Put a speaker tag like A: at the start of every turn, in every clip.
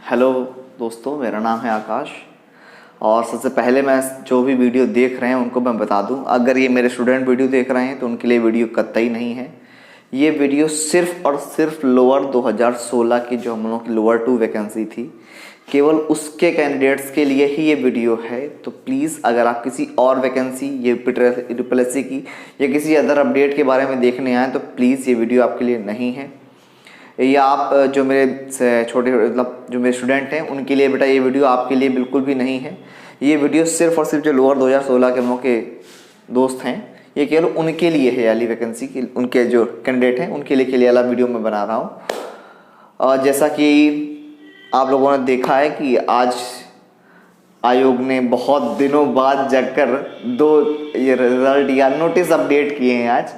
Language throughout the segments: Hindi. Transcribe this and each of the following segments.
A: हेलो दोस्तों, मेरा नाम है आकाश। और सबसे पहले मैं जो भी वीडियो देख रहे हैं उनको मैं बता दूं, अगर ये मेरे स्टूडेंट वीडियो देख रहे हैं तो उनके लिए वीडियो कतई नहीं है। ये वीडियो सिर्फ और सिर्फ लोअर 2016 की जो हम लोग की लोअर 2 वैकेंसी थी, केवल उसके कैंडिडेट्स के लिए ही ये वीडियो है। तो प्लीज़ अगर आप किसी और वैकेंसी ये रिपीट की या किसी अदर अपडेट के बारे में देखने आए तो प्लीज़ ये वीडियो आपके लिए नहीं है। या आप जो मेरे छोटे मतलब जो मेरे स्टूडेंट हैं उनके लिए बेटा ये वीडियो आपके लिए बिल्कुल भी नहीं है। ये वीडियो सिर्फ और सिर्फ जो लोअर 2016 के हम लोग के दोस्त हैं, ये केवल उनके लिए है। वाली वैकेंसी की उनके जो कैंडिडेट हैं उनके लिए वाला वीडियो मैं बना रहा हूँ। और जैसा कि आप लोगों ने देखा है कि आज आयोग ने बहुत दिनों बाद जाकर ये रिजल्ट या नोटिस अपडेट किए हैं आज,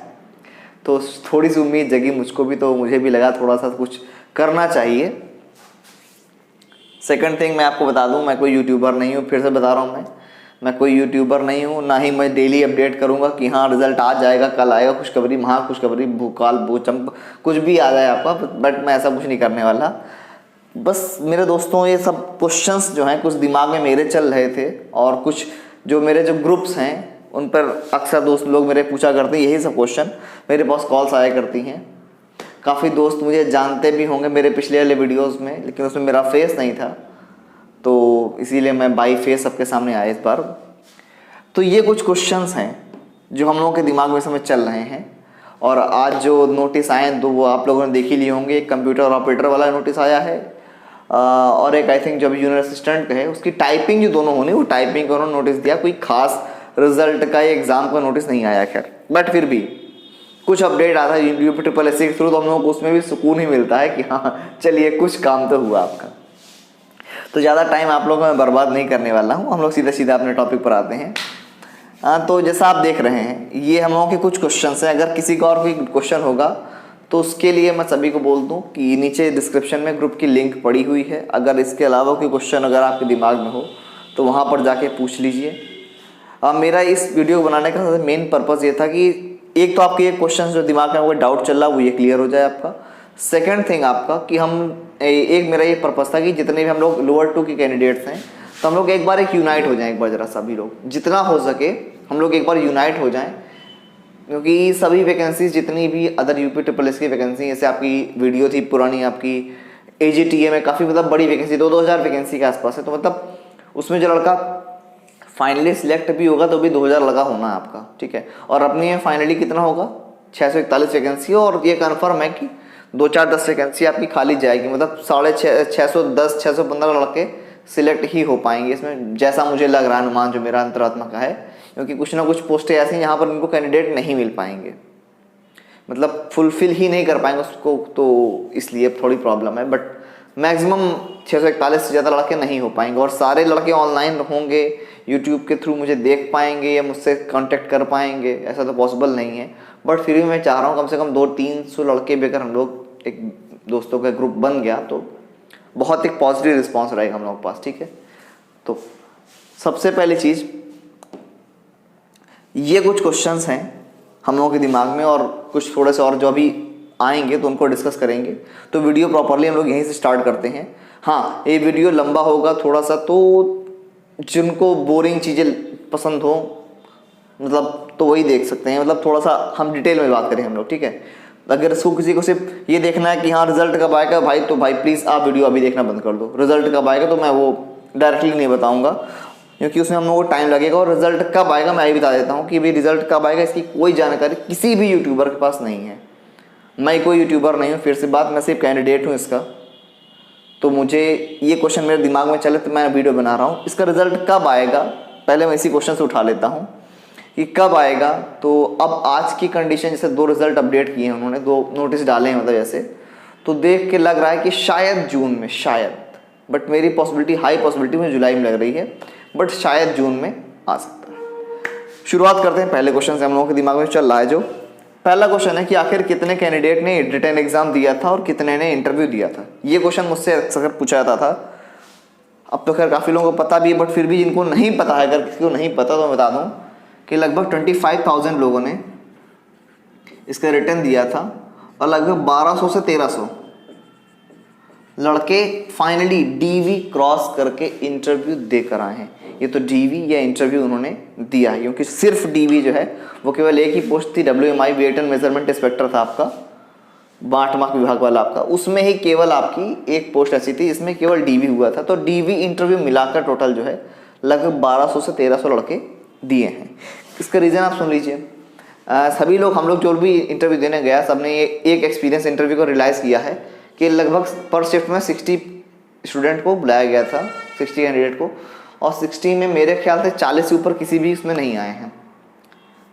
A: तो थोड़ी सी उम्मीद जगी मुझको भी, तो मुझे भी लगा थोड़ा सा कुछ करना चाहिए। सेकंड थिंग मैं आपको बता दूं, मैं कोई यूट्यूबर नहीं हूँ। फिर से बता रहा हूँ, मैं कोई यूट्यूबर नहीं हूँ, ना ही मैं डेली अपडेट करूँगा कि हाँ रिजल्ट आज जाएगा, कल आएगा, खुशखबरी महा खुशखबरी भूकाल भूचंप कुछ भी आ जाए आपका। बट मैं ऐसा कुछ नहीं करने वाला। बस मेरे दोस्तों, ये सब क्वेश्चंस जो हैं कुछ दिमाग में मेरे चल रहे थे, और कुछ जो मेरे जो ग्रुप्स हैं उन पर अक्सर दोस्त लोग मेरे पूछा करते हैं, यही सब क्वेश्चन मेरे पास कॉल्स आया करती हैं। काफ़ी दोस्त मुझे जानते भी होंगे मेरे पिछले वाले वीडियोस में, लेकिन उसमें मेरा फेस नहीं था, तो इसीलिए मैं बाई फेस सबके सामने आया इस बार। तो ये कुछ क्वेश्चंस हैं जो हम लोगों के दिमाग में समय चल रहे हैं। और आज जो नोटिस आए हैं, वो आप लोगों ने देख ही लिए होंगे। एक कंप्यूटर ऑपरेटर वाला नोटिस आया है, और एक आई थिंक जो अभी जूनियर असिस्टेंट का है, उसकी टाइपिंग जो दोनों होनी, वो टाइपिंग का उन्होंने नोटिस दिया। कोई खास रिजल्ट का एग्जाम का नोटिस नहीं आया खैर, बट फिर भी कुछ अपडेट आता है UPSSC के थ्रू, तो हम लोगों को उसमें भी सुकून ही मिलता है कि हाँ चलिए कुछ काम तो हुआ आपका। तो ज़्यादा टाइम आप लोगों में बर्बाद नहीं करने वाला हूँ, हम लोग सीधा सीधा अपने टॉपिक पर आते हैं। तो जैसा आप देख रहे हैं, ये हम लोगों के कुछ क्वेश्चन हैं। अगर किसी का और कोई क्वेश्चन होगा तो उसके लिए मैं सभी को बोल दूं कि नीचे डिस्क्रिप्शन में ग्रुप की लिंक पड़ी हुई है। अगर इसके अलावा कोई क्वेश्चन अगर आपके दिमाग में हो तो वहाँ पर जाके पूछ लीजिए। मेरा इस वीडियो को बनाने का मेन पर्पज़ ये था कि एक तो आपके ये क्वेश्चन जो दिमाग में कोई डाउट चल रहा है वो ये क्लियर हो जाए आपका। सेकंड थिंग आपका कि हम एक मेरा ये पर्पज़ था कि जितने भी हम लोग लोअर 2 के कैंडिडेट्स हैं, तो हम लोग एक बार एक यूनाइट हो जाएं। एक बार ज़रा सभी लोग जितना हो सके हम लोग एक बार यूनाइट हो जाएं, क्योंकि सभी वैकेंसीज जितनी भी अदर UPSSC की वैकेंसी, जैसे आपकी वीडियो थी पुरानी आपकी AGTA में, काफ़ी मतलब बड़ी वैकेंसी 2-2000 वैकेंसी के आसपास है। तो मतलब उसमें जो लड़का फाइनली सिलेक्ट भी होगा तो भी 2000 लगा होना है आपका, ठीक है। और अपनी में फाइनली कितना होगा 641 वैकेंसी, और ये कन्फर्म है कि 2-4-10 वैकेंसी आपकी खाली जाएगी। मतलब 610-615 लड़के सिलेक्ट ही हो पाएंगे इसमें, जैसा मुझे लग रहा है, अनुमान जो मेरा अंतरात्मा का है। क्योंकि कुछ ना कुछ पोस्टें ऐसी हैं जहाँ पर इनको कैंडिडेट नहीं मिल पाएंगे, मतलब फुलफिल ही नहीं कर पाएंगे उसको, तो इसलिए थोड़ी प्रॉब्लम है। बट मैक्सिमम 641 से ज़्यादा लड़के नहीं हो पाएंगे, और सारे लड़के ऑनलाइन होंगे, यूट्यूब के थ्रू मुझे देख पाएंगे या मुझसे कांटेक्ट कर पाएंगे, ऐसा तो पॉसिबल नहीं है। बट फिर भी मैं चाह रहा हूँ कम से कम 200-300 लड़के भी अगर हम लोग एक दोस्तों का ग्रुप बन गया तो बहुत एक पॉजिटिव रिस्पॉन्स रहेगा हम लोगों के पास, ठीक है। तो सबसे पहली चीज़, ये कुछ क्वेश्चंस हैं हम लोगों के दिमाग में, और कुछ थोड़े से और जो अभी आएंगे तो उनको डिस्कस करेंगे। तो वीडियो प्रॉपरली हम लोग यहीं से स्टार्ट करते हैं। हाँ, ये वीडियो लंबा होगा थोड़ा सा, तो जिनको बोरिंग चीज़ें पसंद हो मतलब तो वही देख सकते हैं। मतलब थोड़ा सा हम डिटेल में बात करें हम लोग, ठीक है। अगर इसको किसी को सिर्फ ये देखना है कि हाँ रिजल्ट कब आएगा भाई, तो भाई प्लीज़ आप वीडियो अभी देखना बंद कर दो। रिजल्ट कब आएगा तो मैं वो डायरेक्टली नहीं बताऊँगा, क्योंकि उसमें हम लोगों को टाइम लगेगा। और रिजल्ट कब आएगा मैं ये बता देता हूँ कि भाई रिजल्ट कब आएगा इसकी कोई जानकारी किसी भी यूट्यूबर के पास नहीं है। मैं कोई यूट्यूबर नहीं हूँ, फिर से बात, मैं सिर्फ कैंडिडेट हूँ इसका। तो मुझे ये क्वेश्चन मेरे दिमाग में चले तो मैं वीडियो बना रहा हूँ। इसका रिजल्ट कब आएगा, पहले मैं इसी क्वेश्चन से उठा लेता हूँ कि कब आएगा। तो अब आज की कंडीशन, जैसे 2 रिजल्ट अपडेट किए हैं उन्होंने, 2 नोटिस डाले हैं मतलब ऐसे, तो देख के लग रहा है कि शायद जून में, शायद, बट मेरी पॉसिबिलिटी, हाई पॉसिबिलिटी मुझे जुलाई में लग रही है, बट शायद जून में आ सकता है। शुरुआत करते हैं पहले क्वेश्चन से हम लोगों के दिमाग में चल रहा है। जो पहला क्वेश्चन है कि आखिर कितने कैंडिडेट ने रिटन एग्जाम दिया था और कितने ने इंटरव्यू दिया था। ये क्वेश्चन मुझसे अक्सर पूछा जाता था। अब तो खैर काफ़ी लोगों को पता भी है, बट फिर भी जिनको नहीं पता है, अगर किसी को नहीं पता तो मैं बता दूं कि लगभग 25,000 लोगों ने इसका रिटर्न दिया था, और लगभग 1200 से 1300 लड़के फाइनली डीवी क्रॉस करके इंटरव्यू देकर आए हैं। ये तो डीवी या इंटरव्यू उन्होंने दिया है, क्योंकि सिर्फ डीवी जो है वो केवल एक ही पोस्ट थी, WMI weight and measurement inspector था आपका, 8 मार्क विभाग वाला आपका, उसमें ही केवल आपकी एक पोस्ट ऐसी थी जिसमें केवल डीवी हुआ था। तो डीवी इंटरव्यू मिलाकर टोटल जो है लगभग 1200 से 1300 लड़के दिए हैं। इसका रीज़न आप सुन लीजिए। सभी लोग, हम लोग जो भी इंटरव्यू देने गया, सबने ये एक एक्सपीरियंस इंटरव्यू को रियलाइज़ किया है कि लगभग पर शिफ्ट में 60 स्टूडेंट को बुलाया गया था, 60 कैंडिडेट को, और 60 में मेरे ख्याल से 40 से ऊपर किसी भी उसमें नहीं आए हैं।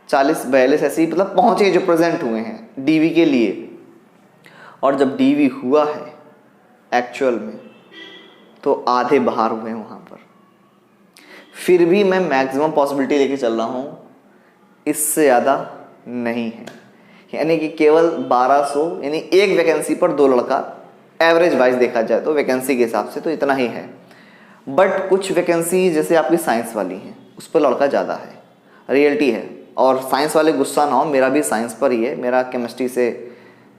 A: 40-42 ऐसे ही मतलब पहुँचे जो प्रेजेंट हुए हैं डीवी के लिए। और जब डीवी हुआ है एक्चुअल में तो आधे बाहर हुए वहाँ पर। फिर भी मैं मैक्सिमम पॉसिबिलिटी लेके चल रहा हूँ, इससे ज़्यादा नहीं है, यानी कि केवल 1200, यानी एक वैकेंसी पर 2 लड़का, एवरेज वाइज देखा जाए तो वैकेंसी के हिसाब से तो इतना ही है। बट कुछ वैकेंसी जैसे आपकी साइंस वाली हैं उस पर लड़का ज़्यादा है, रियलिटी है। और साइंस वाले गुस्सा ना हो, मेरा भी साइंस पर ही है, मेरा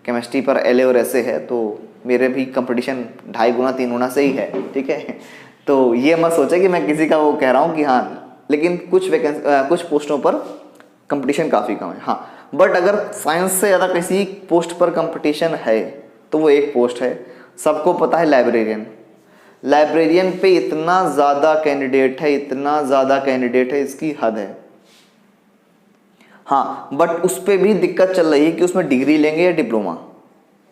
A: केमिस्ट्री पर LA और SA है, तो मेरे भी कंपटीशन 2.5 गुना 3 गुना से ही है, ठीक है। तो ये मत सोचे कि मैं किसी का वो कह रहा हूँ कि हाँ, लेकिन कुछ पोस्टों पर कंपटीशन काफ़ी कम है। हाँ, बट अगर साइंस से ज़्यादा किसी पोस्ट पर कंपटीशन है तो वो एक पोस्ट है, सबको पता है, लाइब्रेरियन पे इतना ज़्यादा कैंडिडेट है, इसकी हद है। हाँ, बट उस पर भी दिक्कत चल रही है कि उसमें डिग्री लेंगे या डिप्लोमा,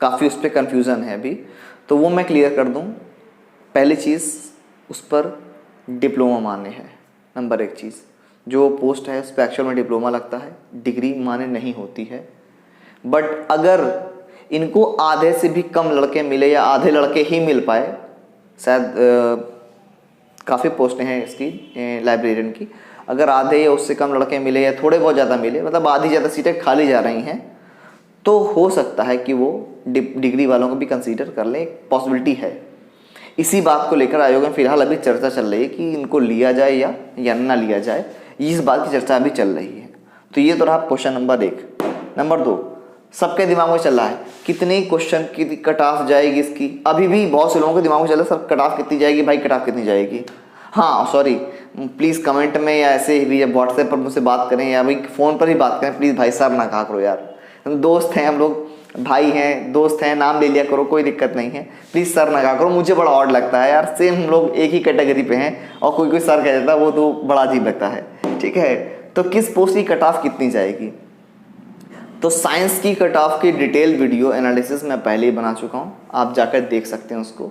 A: काफ़ी उस पर कन्फ्यूज़न है अभी, तो वो मैं क्लियर कर दूँ। पहली चीज़, उस पर डिप्लोमा मान्य है, नंबर 1 चीज़। जो पोस्ट है उस पर एक्चुअल में डिप्लोमा लगता है, डिग्री मान्य नहीं होती है। बट अगर इनको आधे से भी कम लड़के मिले या आधे लड़के ही मिल पाए, शायद काफ़ी पोस्टें हैं इसकी लाइब्रेरियन की, अगर आधे या उससे कम लड़के मिले या थोड़े बहुत ज़्यादा मिले, मतलब आधी ज़्यादा सीटें खाली जा रही हैं, तो हो सकता है कि वो डिग्री वालों को भी कंसीडर कर लें, एक पॉसिबिलिटी है। इसी बात को लेकर आयोग में फिलहाल अभी चर्चा चल रही है कि इनको लिया जाए या ना लिया जाए, इस बात की चर्चा अभी चल रही है। तो ये तो रहा क्वेश्चन नंबर 1। नंबर 2, सबके दिमाग में चल रहा है कितने क्वेश्चन की कट ऑफ जाएगी इसकी। अभी भी बहुत से लोगों के दिमाग में चल रहा है सर कट ऑफ कितनी जाएगी भाई, कट ऑफ कितनी जाएगी। हाँ सॉरी, प्लीज़ कमेंट में या ऐसे भी व्हाट्सएप पर मुझसे बात करें या भाई फ़ोन पर ही बात करें, प्लीज़ भाई साहब ना कहा करो यार, दोस्त हैं हम लोग, भाई हैं, दोस्त हैं, नाम ले लिया करो, कोई दिक्कत नहीं है, प्लीज़ सर ना कहा करो, मुझे बड़ा ऑड लगता है यार, सेम हम लोग एक ही कैटेगरी पे हैं और कोई सर कह देता है, वो तो बड़ा अजीब लगता है, ठीक है। तो किस पोस्ट की कट ऑफ कितनी जाएगी, तो साइंस की कट ऑफ की डिटेल वीडियो एनालिसिस मैं पहले ही बना चुका हूँ, आप जाकर देख सकते हैं उसको।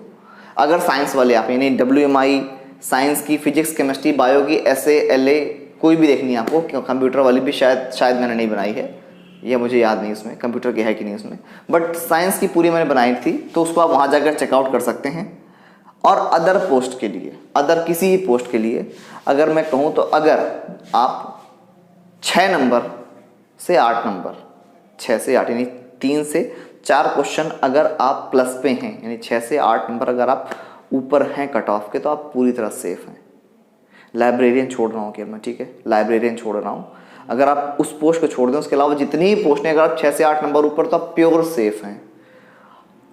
A: अगर साइंस वाले आप यानी WMI साइंस की, फिजिक्स, केमिस्ट्री, बायो की, SA, LA कोई भी देखनी है आपको, कंप्यूटर वाली भी शायद मैंने नहीं बनाई है, यह मुझे याद नहीं उसमें कंप्यूटर की है कि नहीं उसमें, बट साइंस की पूरी मैंने बनाई थी, तो उसको आप वहाँ जाकर चेकआउट कर सकते हैं। और अदर पोस्ट के लिए, अदर किसी भी पोस्ट के लिए अगर मैं कहूँ तो अगर आप 6 नंबर से 8 नंबर, 6 से 8 यानी 3 से 4 क्वेश्चन अगर आप प्लस पे हैं, यानी 6 से 8 नंबर अगर आप ऊपर हैं कट ऑफ के, तो आप पूरी तरह सेफ हैं। लाइब्रेरियन छोड़ रहा हूँ क्या मैं, ठीक है, लाइब्रेरियन छोड़ रहा हूँ। अगर आप उस पोस्ट को छोड़ दें, उसके अलावा जितनी भी पोस्ट हैं अगर आप 6 से 8 नंबर ऊपर, तो आप प्योर सेफ हैं।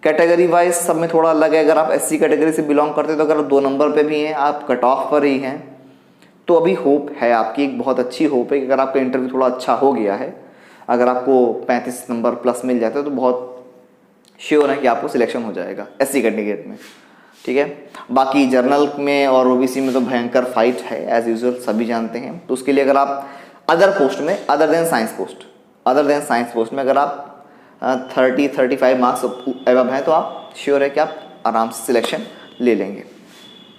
A: कैटेगरी वाइज सब में थोड़ा अलग है, अगर आप SC कैटेगरी से बिलोंग करते हैं तो अगर 2 नंबर पे भी हैं, आप कट ऑफ पर ही हैं, तो अभी होप है आपकी, एक बहुत अच्छी होप है कि अगर आपका इंटरव्यू थोड़ा अच्छा हो गया है, अगर आपको 35 नंबर प्लस मिल जाता है तो बहुत श्योर है कि आपको सिलेक्शन हो जाएगा SC कैटेगरी में, ठीक है। बाकी जर्नल में और OBC में तो भयंकर फाइट है एज यूजुअल, सभी जानते हैं। तो उसके लिए अगर आप अदर पोस्ट में, अदर देन साइंस पोस्ट में अगर आप 30-35 मार्क्स एबव हैं, तो आप श्योर है कि आप आराम से सिलेक्शन ले लेंगे।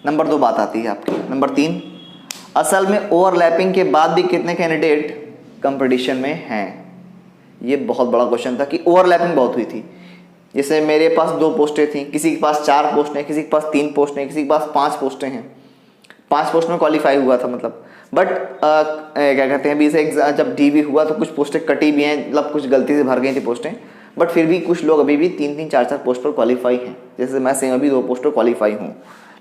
A: नंबर 2 बात आती है आपकी। नंबर 3, असल में ओवरलैपिंग के बाद भी कितने कैंडिडेट कंपटीशन में हैं, ये बहुत बड़ा क्वेश्चन था कि ओवरलैपिंग बहुत हुई थी। जैसे मेरे पास 2 पोस्टें थी, किसी के पास 4 पोस्ट हैं, किसी के पास 3 पोस्ट हैं, किसी के पास 5 पोस्टें हैं, 5 पोस्ट में क्वालिफाई हुआ था मतलब। बट क्या कहते हैं, अभी से जब DV हुआ तो कुछ पोस्टें कटी भी हैं, मतलब कुछ गलती से भर गई थी पोस्टें, बट फिर भी कुछ लोग अभी भी 3-3, 4-4 पोस्ट पर क्वालिफाई हैं। जैसे मैं सेम अभी 2 पोस्ट पर क्वालिफाई हूँ,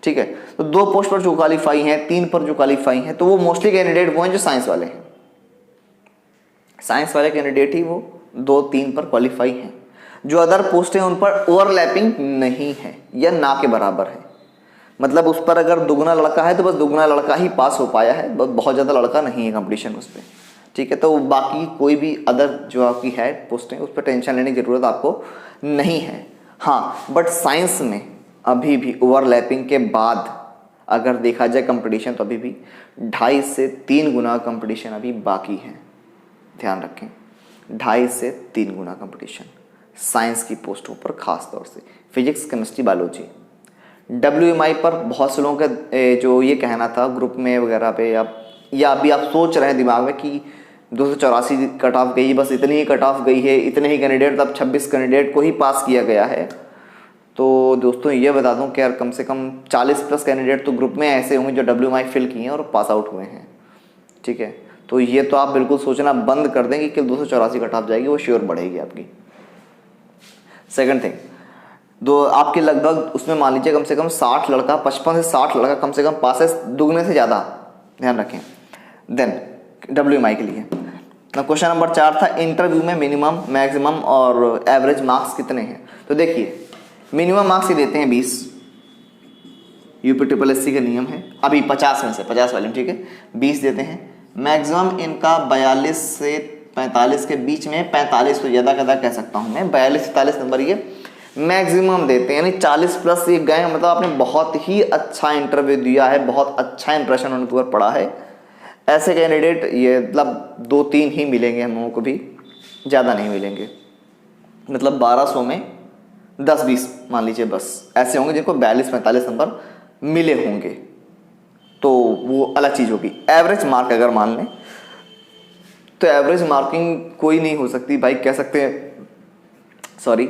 A: ठीक है। तो 2 पोस्ट पर जो क्वालिफाई हैं, 3 पर जो क्वालिफाई हैं, तो वो मोस्टली कैंडिडेट वो हैं जो साइंस वाले हैं। साइंस वाले कैंडिडेट ही वो 2-3 पर क्वालिफाई हैं। जो अदर पोस्ट हैं उन पर ओवरलैपिंग नहीं है या ना के बराबर है। मतलब उस पर अगर दुगना लड़का है तो बस दुगना लड़का ही पास हो पाया है, बहुत ज़्यादा लड़का नहीं है कंपटीशन उस पर, ठीक है। तो बाकी कोई भी अदर जो आपकी है पोस्टें उस पर टेंशन लेने की ज़रूरत आपको नहीं है। हाँ, बट साइंस में अभी भी ओवरलैपिंग के बाद अगर देखा जाए कंपटीशन तो अभी भी 2.5 से 3 गुना कंपटीशन अभी बाकी है। ध्यान रखें, 2.5 से 3 गुना कंपटीशन साइंस की पोस्टों पर, खास तौर से फिजिक्स, केमिस्ट्री, बायोलॉजी। WMI पर बहुत से लोगों का जो ये कहना था ग्रुप में वगैरह पे, या अभी आप सोच रहे हैं दिमाग में कि 284 कट ऑफ गई, बस इतनी ही कट ऑफ गई है, इतने ही कैंडिडेट, तब 26 कैंडिडेट को ही पास किया गया है। तो दोस्तों ये बता दूं कि यार कम से कम 40 प्लस कैंडिडेट तो ग्रुप में ऐसे होंगे जो WMI फिल किए हैं और पास आउट हुए हैं, ठीक है। तो ये तो आप बिल्कुल सोचना बंद कर दें कि 284 कट ऑफ जाएगी, वो श्योर बढ़ेगी आपकी। सेकंड थिंग, आपके लगभग उसमें मान लीजिए कम से कम 60 लड़का, 55 से 60 लड़का कम से कम पास है, दुगने से ज़्यादा, ध्यान रखें। देन WMI के लिए क्वेश्चन नंबर 4 था, इंटरव्यू में मिनिमम, मैक्सिमम और एवरेज मार्क्स कितने हैं। तो देखिए मिनिमम मार्क्स ही देते हैं 20, UPSSC का नियम है, अभी 50 में से 50 वाले में, ठीक है, 20 देते हैं। मैक्सिमम इनका 42 से 45 के बीच में, 45 तो ज़्यादा कह सकता हूँ मैं, 42 से 43 नंबर ये मैक्सिमम देते हैं, यानी 40 प्लस ये गए, मतलब आपने बहुत ही अच्छा इंटरव्यू दिया है, बहुत अच्छा इंप्रेशन उनके ऊपर पड़ा है। ऐसे कैंडिडेट ये मतलब 2-3 ही मिलेंगे हम लोगों को भी, ज़्यादा नहीं मिलेंगे। मतलब 1200 में 10-20 मान लीजिए बस ऐसे होंगे जिनको 42-45 नंबर मिले होंगे, तो वो अलग चीज़ होगी। एवरेज मार्क अगर मान लें तो एवरेज मार्किंग कोई नहीं हो सकती भाई, कह सकते हैं, सॉरी,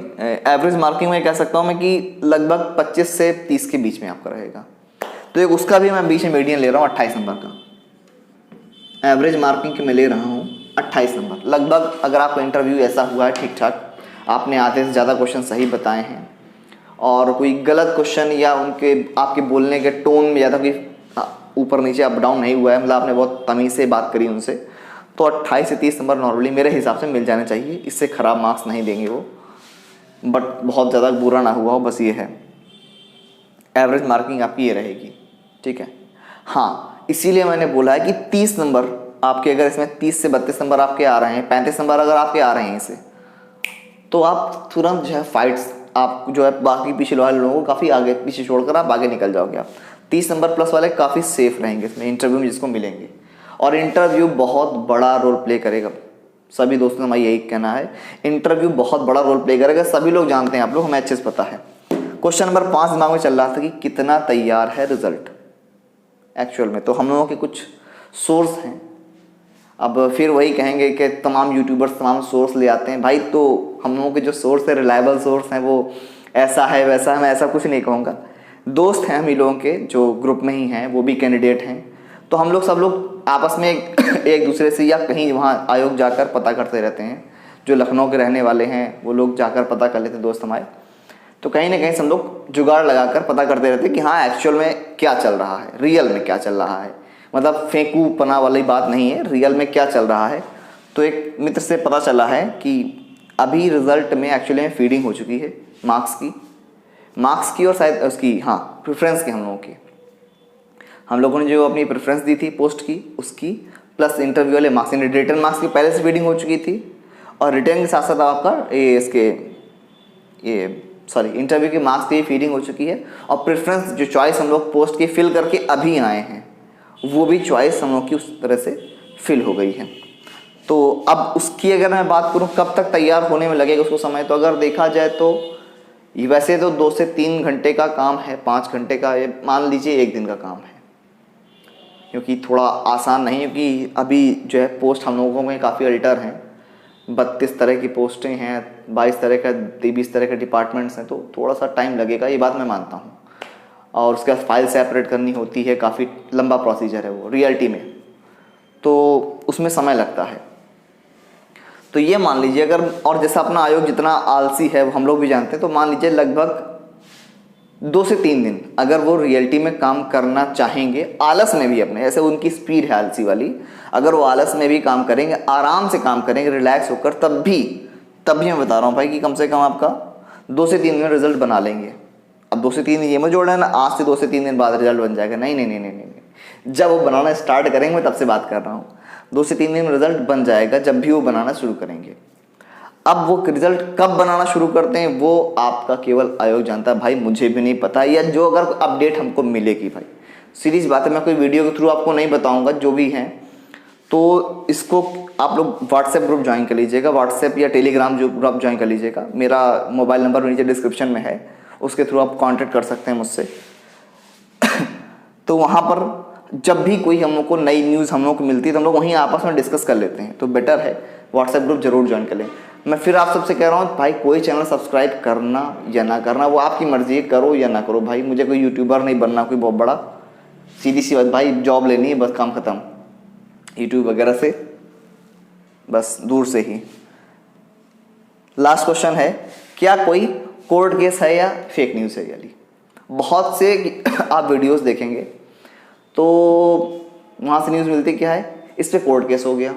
A: एवरेज मार्किंग में कह सकता हूँ मैं कि लगभग 25 से 30 के बीच में आपका रहेगा। तो एक उसका भी मैं बीच में मीडियन ले रहा हूँ 28 नंबर का, एवरेज मार्किंग के मैं ले रहा हूँ 28 नंबर लगभग। अगर आपका इंटरव्यू ऐसा हुआ है ठीक ठाक, आपने आधे से ज़्यादा क्वेश्चन सही बताए हैं और कोई गलत क्वेश्चन या उनके आपके बोलने के टोन में ज़्यादा कोई ऊपर नीचे अप डाउन नहीं हुआ है, मतलब आपने बहुत तमीज़ से बात करी उनसे, तो 28 से 30 नंबर नॉर्मली मेरे हिसाब से मिल जाने चाहिए। इससे ख़राब मार्क्स नहीं देंगे वो, बट बहुत ज़्यादा बुरा ना हुआ हो, बस ये है। एवरेज मार्किंग आपकी ये रहेगी, ठीक है। हाँ, इसीलिए मैंने बोला है कि 30 नंबर आपके, अगर इसमें 30 से 32 नंबर आपके आ रहे हैं, 35 नंबर अगर आपके आ रहे हैं इसे, तो आप तुरंत जो है फाइट्स, आप जो है बाकी पीछे वाले लोगों को काफ़ी आगे पीछे छोड़कर आप आगे निकल जाओगे। आप 30 नंबर प्लस वाले काफ़ी सेफ रहेंगे इसमें इंटरव्यू में जिसको मिलेंगे, और इंटरव्यू बहुत बड़ा रोल प्ले करेगा। सभी दोस्तों हमारा यही कहना है, इंटरव्यू बहुत बड़ा रोल प्ले करेगा, सभी लोग जानते हैं, आप लोग, हमें अच्छे से पता है। क्वेश्चन नंबर 5 दिमाग में चल रहा था कि कितना तैयार है रिजल्ट एक्चुअल में, तो हम लोगों के कुछ सोर्स हैं। अब फिर वही कहेंगे कि तमाम यूट्यूबर्स तमाम सोर्स ले आते हैं भाई, तो हम लोगों के जो सोर्स है रिलायबल सोर्स हैं, वो ऐसा है वैसा है, मैं ऐसा कुछ नहीं कहूँगा। दोस्त हैं हम ही लोगों के जो ग्रुप में ही हैं, वो भी कैंडिडेट हैं, तो हम लोग सब लोग आपस में एक दूसरे से या कहीं वहाँ आयोग जाकर पता करते रहते हैं। जो लखनऊ के रहने वाले हैं वो लोग जाकर पता कर लेते हैं दोस्त हमारे, तो कहीं ना कहीं से हम लोग जुगाड़ लगाकर पता करते रहते हैं कि हाँ एक्चुअल में क्या चल रहा है, रियल में क्या चल रहा है, मतलब फेंकू पना वाली बात नहीं है, रियल में क्या चल रहा है। तो एक मित्र से पता चला है कि अभी रिज़ल्ट में एक्चुअली में फीडिंग हो चुकी है मार्क्स की और शायद उसकी, हाँ, प्रेफरेंस की। हम लोगों ने जो अपनी प्रेफरेंस दी थी पोस्ट की उसकी, प्लस इंटरव्यू वाले मार्क्स, रिटर्न मार्क्स की पहले से फीडिंग हो चुकी थी, और रिटर्न के साथ साथ आपका इंटरव्यू के मार्क्स की फीडिंग हो चुकी है, और प्रेफरेंस जो चॉइस हम लोग पोस्ट की फिल करके अभी आए हैं वो भी चॉइस हम लोग की उस तरह से फिल हो गई है। तो अब उसकी अगर मैं बात करूँ कब तक तैयार होने में लगेगा उसको समय, तो अगर देखा जाए तो ये वैसे तो 2 से 3 घंटे का काम है, 5 घंटे का, ये मान लीजिए 1 दिन का काम है, क्योंकि थोड़ा आसान नहीं है, क्योंकि अभी जो है पोस्ट हम लोगों में काफ़ी अल्टर हैं, 32 तरह की पोस्टें हैं, 22 तरह का 20 तरह के डिपार्टमेंट्स हैं, तो थोड़ा सा टाइम लगेगा, ये बात मैं मानता हूँ। और उसके बाद फाइल सेपरेट करनी होती है, काफ़ी लंबा प्रोसीजर है वो रियलिटी में, तो उसमें समय लगता है। तो ये मान लीजिए अगर, और जैसा अपना आयोग जितना आलसी है वो हम लोग भी जानते हैं, तो मान लीजिए लगभग 2 से 3 दिन अगर वो रियलिटी में काम करना चाहेंगे, आलस में भी अपने, ऐसे उनकी स्पीड है आलसी वाली, अगर वो आलस में भी काम करेंगे, आराम से काम करेंगे, रिलैक्स होकर, तब भी तब भी मैं बता रहा हूँ भाई कि कम से कम आपका 2 से 3 दिन में रिजल्ट बना लेंगे। अब 2 से 3 दिन ये मत जोड़ना ना आज से 2 से 3 दिन बाद रिजल्ट बन जाएगा, नहीं नहीं नहीं नहीं नहीं, जब वो बनाना स्टार्ट करेंगे मैं तब से बात कर रहा हूँ। 2 से 3 दिन में रिजल्ट बन जाएगा जब भी वो बनाना शुरू करेंगे। अब वो रिजल्ट कब बनाना शुरू करते हैं वो आपका केवल आयोग जानता है भाई, मुझे भी नहीं पता, या जो अगर अपडेट हमको मिलेगी भाई, सीरीज बात है, मैं कोई वीडियो के थ्रू आपको नहीं बताऊंगा जो भी हैं। तो इसको आप लोग व्हाट्सएप ग्रुप ज्वाइन कर लीजिएगा, व्हाट्सएप या टेलीग्राम जो ग्रुप ज्वाइन कर लीजिएगा। मेरा मोबाइल नंबर नीचे डिस्क्रिप्शन में है, उसके थ्रू आप कांटेक्ट कर सकते हैं मुझसे। तो वहाँ पर जब भी कोई हम लोग को नई न्यूज़ हम लोग को मिलती है तो हम लोग वहीं आपस में डिस्कस कर लेते हैं। तो बेटर है व्हाट्सएप ग्रुप जरूर ज्वाइन कर लें। मैं फिर आप सबसे कह रहा हूँ भाई, कोई चैनल सब्सक्राइब करना या ना करना वो आपकी मर्जी है, करो या ना करो भाई। मुझे कोई यूट्यूबर नहीं बनना कोई बहुत बड़ा, सीधी सी बात भाई, जॉब लेनी है बस, काम खत्म। यूट्यूब वगैरह से बस दूर से ही। लास्ट क्वेश्चन है, क्या कोई कोर्ट केस है या फेक न्यूज़ है? यानी बहुत से आप वीडियोस देखेंगे तो वहाँ से न्यूज़ मिलती क्या है, इस पर कोर्ट केस हो गया,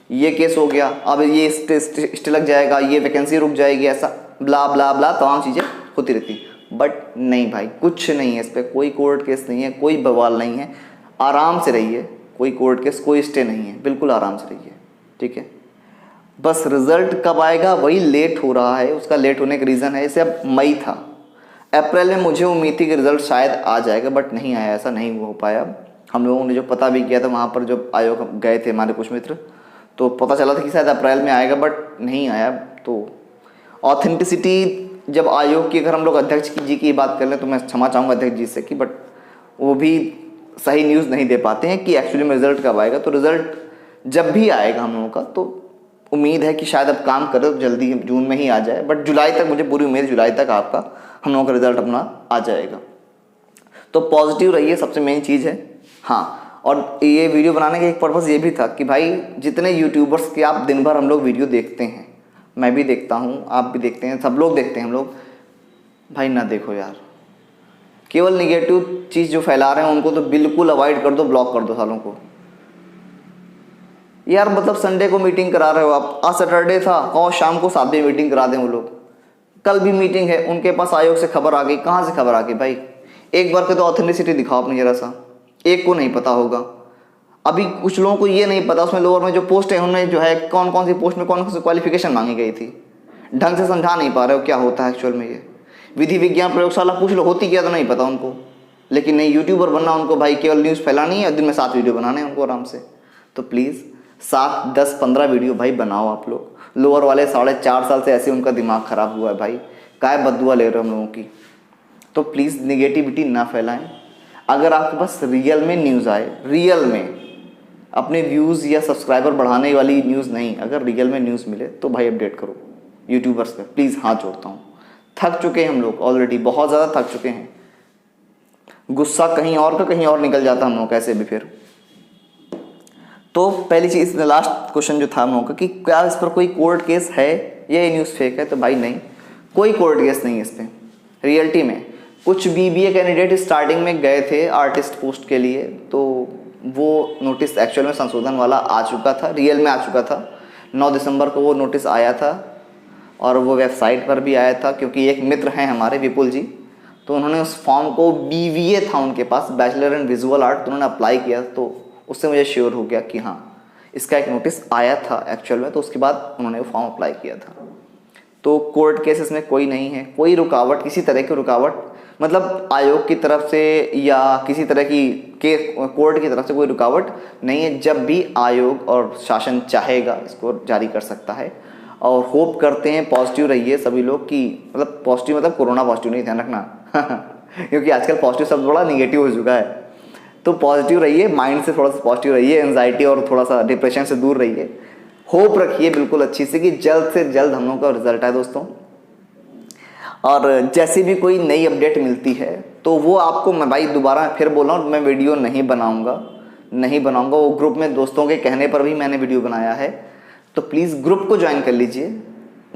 A: ये केस हो गया, अब ये स्टे लग जाएगा, ये वैकेंसी रुक जाएगी, ऐसा ब्ला ब्ला ब्ला तमाम चीज़ें होती रहती। बट नहीं भाई, कुछ नहीं है, इस पर कोई कोर्ट केस नहीं है, कोई बवाल नहीं है, आराम से रहिए। कोई कोर्ट केस कोई स्टे नहीं है, बिल्कुल आराम से रहिए, ठीक है। बस रिजल्ट कब आएगा वही लेट हो रहा है, उसका लेट होने का रीज़न है, इसे अब मई था, अप्रैल में मुझे उम्मीद थी कि रिजल्ट शायद आ जाएगा, बट नहीं आया, ऐसा नहीं हो पाया। हम लोगों ने जो पता भी किया था वहाँ पर, जो आयोग गए थे हमारे कुछ मित्र, तो पता चला था कि शायद अप्रैल में आएगा, बट नहीं आया। तो ऑथेंटिसिटी जब आयोग की, अगर हम लोग अध्यक्ष जी की बात कर लें तो मैं क्षमा चाहूँगा अध्यक्ष जी से कि बट वो भी सही न्यूज़ नहीं दे पाते हैं कि एक्चुअली में रिजल्ट कब आएगा। तो रिजल्ट जब भी आएगा हम लोगों का, तो उम्मीद है कि शायद अब काम करें तो जल्दी जून में ही आ जाए, बट जुलाई तक मुझे पूरी उम्मीद, जुलाई तक आपका हम लोगों का रिजल्ट अपना आ जाएगा। तो पॉजिटिव रहिए, सबसे मेन चीज़ है। हाँ, और ये वीडियो बनाने का एक पर्पज़ ये भी था कि भाई जितने यूट्यूबर्स के आप दिन भर हम लोग वीडियो देखते हैं, मैं भी देखता हूँ, आप भी देखते हैं, सब लोग देखते हैं, हम लोग भाई ना देखो यार, केवल निगेटिव चीज़ जो फैला रहे हैं उनको तो बिल्कुल अवॉइड कर दो, ब्लॉक कर दो सालों को। यार मतलब संडे को मीटिंग करा रहे हो आप, आज सैटरडे था और शाम को 7 बजे मीटिंग करा दें वो लोग, कल भी मीटिंग है, उनके पास आयोग से खबर आ गई, कहाँ से खबर आ गई भाई? एक बार के तो ऑथेंटिसिटी दिखाओ अपनी जरा सा, एक को नहीं पता होगा। अभी कुछ लोगों को ये नहीं पता उसमें लोअर में जो पोस्ट है उनमें जो है कौन कौन सी पोस्ट में कौन कौन सी क्वालिफिकेशन मांगी गई थी, ढंग से समझा नहीं पा रहे हो क्या होता है एक्चुअल में। ये विधि विज्ञान प्रयोगशाला पूछ लो, होती क्या तो नहीं पता उनको। लेकिन नहीं, यूट्यूबर बनना उनको भाई, केवल न्यूज़ फैलानी है और दिन में 7 वीडियो बनाने हैं उनको आराम से। तो प्लीज़ 7, 10, 15 वीडियो भाई बनाओ आप लोग। लोअर वाले 4.5 साल से ऐसे उनका दिमाग ख़राब हुआ है भाई, काय बददुआ ले रहे हो हम लोगों की। तो प्लीज़ निगेटिविटी ना फैलाएं। अगर आपके पास रियल में न्यूज़ आए, रियल में अपने व्यूज़ या सब्सक्राइबर बढ़ाने वाली न्यूज़ नहीं, अगर रियल में न्यूज़ मिले तो भाई अपडेट करो यूट्यूबर्स पे, प्लीज़ हाथ जोड़ता हूँ। थक चुके हैं हम लोग ऑलरेडी, बहुत ज़्यादा थक चुके हैं। गुस्सा कहीं और का कहीं और निकल जाता हम लोग कैसे भी फिर। तो पहली चीज़, लास्ट क्वेश्चन जो था हम लोगों का कि क्या इस पर कोई कोर्ट केस है या ये न्यूज़ फेक है? तो भाई नहीं, कोई कोर्ट केस नहीं है इस पर। रियलिटी में कुछ BBA कैंडिडेट स्टार्टिंग में गए थे आर्टिस्ट पोस्ट के लिए, तो वो नोटिस एक्चुअल में संशोधन वाला आ चुका था, रियल में आ चुका था। 9 दिसंबर को वो नोटिस आया था और वो वेबसाइट पर भी आया था, क्योंकि एक मित्र हैं हमारे विपुल जी, तो उन्होंने उस फॉर्म को, BVA था उनके पास, बैचलर इन विजुअल आर्ट, तो उन्होंने अप्लाई किया। तो उससे मुझे श्योर हो गया कि हाँ इसका एक नोटिस आया था एक्चुअल में, तो उसके बाद उन्होंने वो फॉर्म अप्लाई किया था। तो कोर्ट केसेस में कोई नहीं है, कोई रुकावट, किसी तरह की रुकावट, मतलब आयोग की तरफ से या किसी तरह की के कोर्ट की तरफ से कोई रुकावट नहीं है। जब भी आयोग और शासन चाहेगा इसको जारी कर सकता है। और होप करते हैं, पॉजिटिव रहिए सभी लोग कि, मतलब पॉजिटिव मतलब कोरोना पॉजिटिव नहीं, ध्यान रखना क्योंकि आजकल पॉजिटिव शब्द बड़ा निगेटिव हो चुका है। तो पॉजिटिव रहिए, माइंड से थोड़ा सा पॉजिटिव रहिए, एंजाइटी और थोड़ा सा डिप्रेशन से दूर रहिए। होप रखिए बिल्कुल अच्छी से कि जल्द से जल्द हम लोगों का रिजल्ट आए दोस्तों। और जैसे भी कोई नई अपडेट मिलती है तो वो आपको, मैं भाई दोबारा फिर बोल रहा हूँ, मैं वीडियो नहीं बनाऊंगा। वो ग्रुप में दोस्तों के कहने पर भी मैंने वीडियो बनाया है। तो प्लीज़ ग्रुप को ज्वाइन कर लीजिए,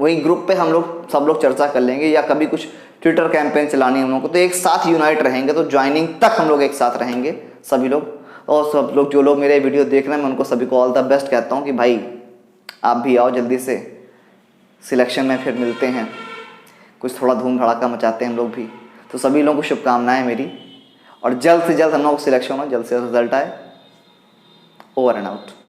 A: वही ग्रुप पे हम लोग सब लोग चर्चा कर लेंगे, या कभी कुछ ट्विटर कैंपेन चलानी है हम लोग को, तो एक साथ यूनाइट रहेंगे। तो ज्वाइनिंग तक हम लोग एक साथ रहेंगे सभी लोग। और सब लोग, जो लोग मेरे वीडियो देख रहे हैं, मैं उनको सभी को ऑल द बेस्ट कहता हूँ कि भाई आप भी आओ जल्दी से, सिलेक्शन में फिर मिलते हैं, कुछ थोड़ा धूम धड़ाका मचाते हैं हम लोग भी। तो सभी लोगों को शुभकामनाएं मेरी, और जल्द से जल्द हम लोग को सिलेक्शन हो, जल्द से जल्द रिजल्ट आए। Over and out.